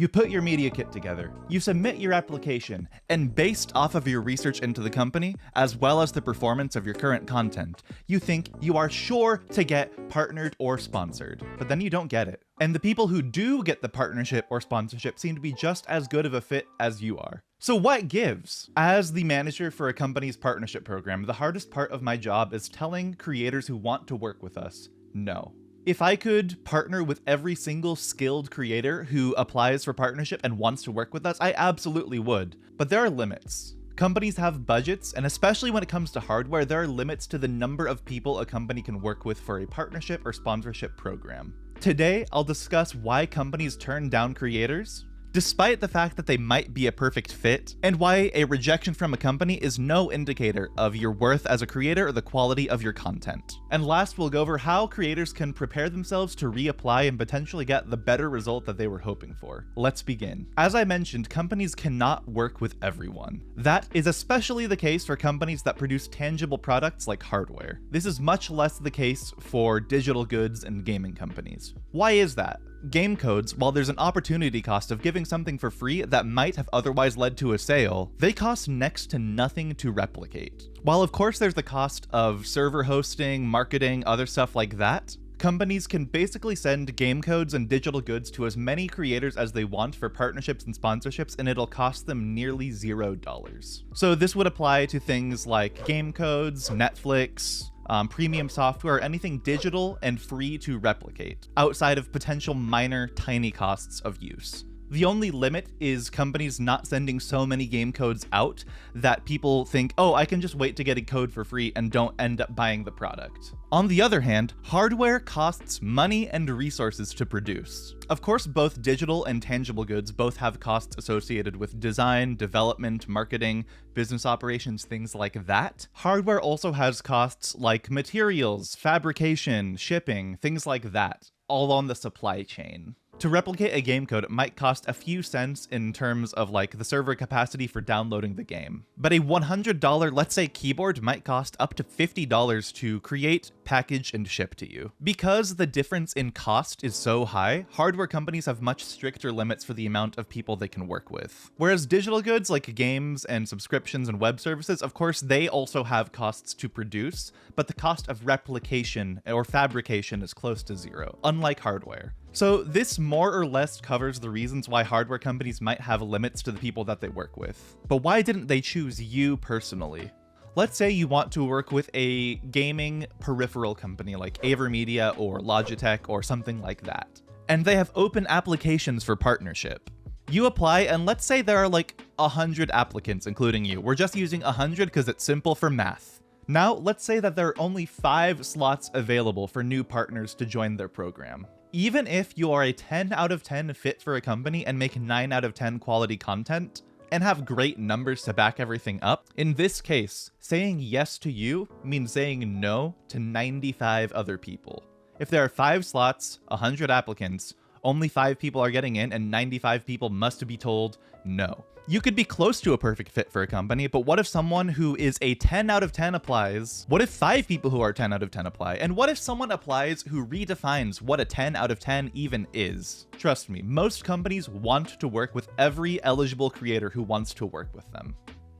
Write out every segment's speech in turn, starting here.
You put your media kit together, you submit your application, and based off of your research into the company, as well as the performance of your current content, you think you are sure to get partnered or sponsored, but then you don't get it. And the people who do get the partnership or sponsorship seem to be just as good of a fit as you are. So what gives? As the manager for a company's partnership program, the hardest part of my job is telling creators who want to work with us, no. If I could partner with every single skilled creator who applies for partnership and wants to work with us, I absolutely would. But there are limits. Companies have budgets, and especially when it comes to hardware, there are limits to the number of people a company can work with for a partnership or sponsorship program. Today, I'll discuss why companies turn down creators, despite the fact that they might be a perfect fit, and why a rejection from a company is no indicator of your worth as a creator or the quality of your content. And last, we'll go over how creators can prepare themselves to reapply and potentially get the better result that they were hoping for. Let's begin. As I mentioned, companies cannot work with everyone. That is especially the case for companies that produce tangible products like hardware. This is much less the case for digital goods and gaming companies. Why is that? Game codes, while there's an opportunity cost of giving something for free that might have otherwise led to a sale, they cost next to nothing to replicate. While of course there's the cost of server hosting, marketing, other stuff like that, companies can basically send game codes and digital goods to as many creators as they want for partnerships and sponsorships, and it'll cost them nearly $0. So this would apply to things like game codes, Netflix, premium software, anything digital and free to replicate, outside of potential minor, tiny costs of use. The only limit is companies not sending so many game codes out that people think, oh, I can just wait to get a code for free and don't end up buying the product. On the other hand, hardware costs money and resources to produce. Of course, both digital and tangible goods both have costs associated with design, development, marketing, business operations, things like that. Hardware also has costs like materials, fabrication, shipping, things like that, all on the supply chain. To replicate a game code, it might cost a few cents in terms of like the server capacity for downloading the game. But a $100, let's say, keyboard might cost up to $50 to create, package, and ship to you. Because the difference in cost is so high, hardware companies have much stricter limits for the amount of people they can work with. Whereas digital goods like games and subscriptions and web services, of course, they also have costs to produce, but the cost of replication or fabrication is close to zero, unlike hardware. So this more or less covers the reasons why hardware companies might have limits to the people that they work with. But why didn't they choose you personally? Let's say you want to work with a gaming peripheral company like AverMedia or Logitech or something like that, and they have open applications for partnership. You apply, and let's say there are like 100 applicants, including you. We're just using 100 because it's simple for math. Now, let's say that there are only 5 slots available for new partners to join their program. Even if you are a 10 out of 10 fit for a company and make 9 out of 10 quality content and have great numbers to back everything up, in this case, saying yes to you means saying no to 95 other people. If there are 5 slots, 100 applicants, only 5 people are getting in and 95 people must be told no. You could be close to a perfect fit for a company, but what if someone who is a 10 out of 10 applies? What if 5 people who are 10 out of 10 apply? And what if someone applies who redefines what a 10 out of 10 even is? Trust me, most companies want to work with every eligible creator who wants to work with them.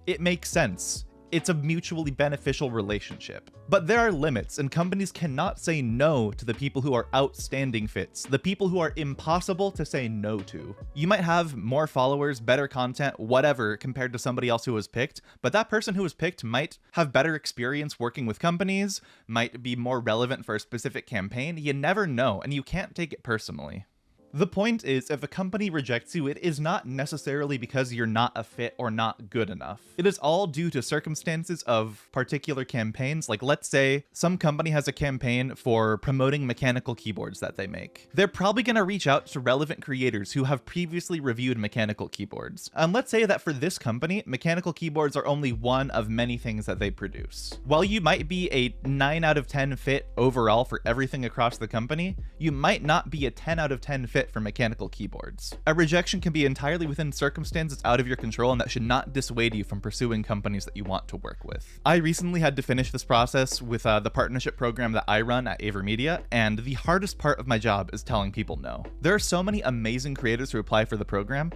It makes sense. It's a mutually beneficial relationship. But there are limits, and companies cannot say no to the people who are outstanding fits, the people who are impossible to say no to. You might have more followers, better content, whatever, compared to somebody else who was picked, but that person who was picked might have better experience working with companies, might be more relevant for a specific campaign. You never know, and you can't take it personally. The point is, if a company rejects you, it is not necessarily because you're not a fit or not good enough. It is all due to circumstances of particular campaigns. Like, let's say some company has a campaign for promoting mechanical keyboards that they make. They're probably going to reach out to relevant creators who have previously reviewed mechanical keyboards. And let's say that for this company, mechanical keyboards are only one of many things that they produce. While you might be a 9 out of 10 fit overall for everything across the company, you might not be a 10 out of 10 fit fit for mechanical keyboards. A rejection can be entirely within circumstances out of your control, and that should not dissuade you from pursuing companies that you want to work with. I recently had to finish this process with the partnership program that I run at AverMedia, and the hardest part of my job is telling people no. There are so many amazing creators who apply for the program,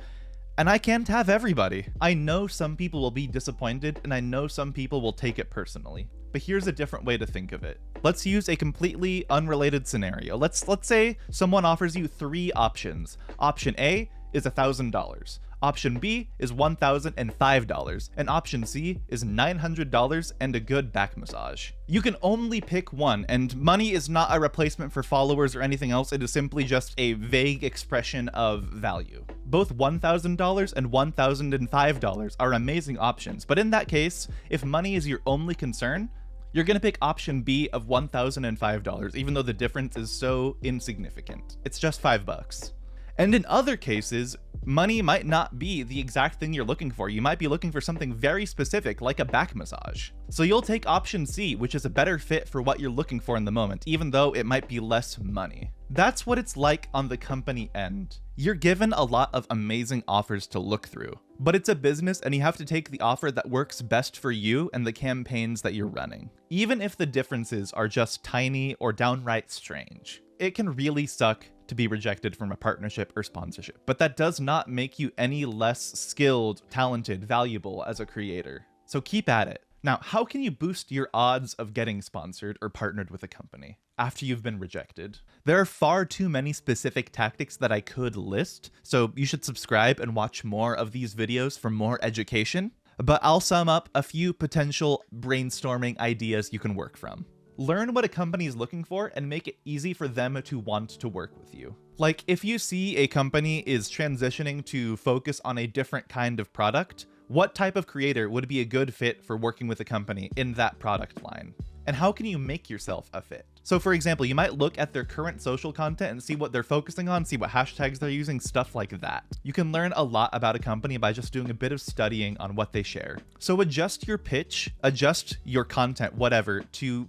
and I can't have everybody. I know some people will be disappointed, and I know some people will take it personally. But here's a different way to think of it. Let's use a completely unrelated scenario. Let's say someone offers you 3 options. Option A is $1,000. Option B is $1,005, and option C is $900 and a good back massage. You can only pick one, and money is not a replacement for followers or anything else. It is simply just a vague expression of value. Both $1,000 and $1,005 are amazing options, but in that case, if money is your only concern, you're gonna pick option B of $1,005, even though the difference is so insignificant. It's just $5. And in other cases, money might not be the exact thing you're looking for. You might be looking for something very specific, like a back massage. So you'll take option C, which is a better fit for what you're looking for in the moment, even though it might be less money. That's what it's like on the company end. You're given a lot of amazing offers to look through, but it's a business and you have to take the offer that works best for you and the campaigns that you're running, even if the differences are just tiny or downright strange. It can really suck to be rejected from a partnership or sponsorship, but that does not make you any less skilled, talented, valuable as a creator. So keep at it. Now, how can you boost your odds of getting sponsored or partnered with a company after you've been rejected? There are far too many specific tactics that I could list, so you should subscribe and watch more of these videos for more education, but I'll sum up a few potential brainstorming ideas you can work from. Learn what a company is looking for and make it easy for them to want to work with you. Like, if you see a company is transitioning to focus on a different kind of product, what type of creator would be a good fit for working with a company in that product line? And how can you make yourself a fit? So for example, you might look at their current social content and see what they're focusing on, see what hashtags they're using, stuff like that. You can learn a lot about a company by just doing a bit of studying on what they share. So adjust your pitch, adjust your content, whatever, to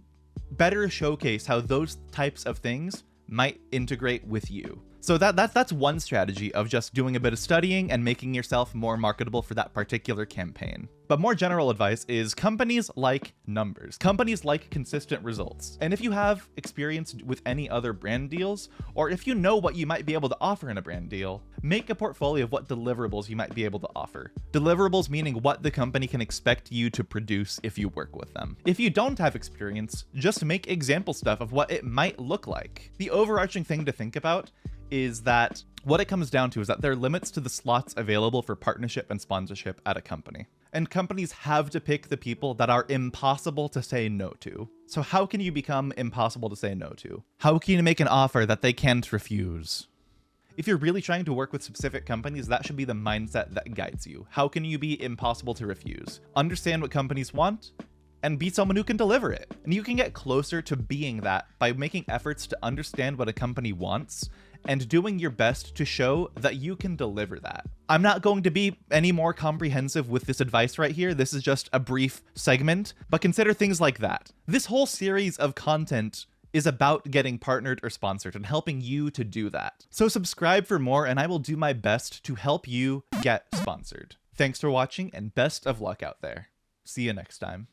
better showcase how those types of things might integrate with you. So that's one strategy of just doing a bit of studying and making yourself more marketable for that particular campaign. But more general advice is companies like numbers. Companies like consistent results. And if you have experience with any other brand deals, or if you know what you might be able to offer in a brand deal, make a portfolio of what deliverables you might be able to offer. Deliverables meaning what the company can expect you to produce if you work with them. If you don't have experience, just make example stuff of what it might look like. The overarching thing to think about is that what it comes down to is that there are limits to the slots available for partnership and sponsorship at a company. And companies have to pick the people that are impossible to say no to. So how can you become impossible to say no to? How can you make an offer that they can't refuse? If you're really trying to work with specific companies, that should be the mindset that guides you. How can you be impossible to refuse? Understand what companies want and be someone who can deliver it. And you can get closer to being that by making efforts to understand what a company wants and doing your best to show that you can deliver that. I'm not going to be any more comprehensive with this advice right here. This is just a brief segment, but consider things like that. This whole series of content is about getting partnered or sponsored and helping you to do that. So subscribe for more and I will do my best to help you get sponsored. Thanks for watching and best of luck out there. See you next time.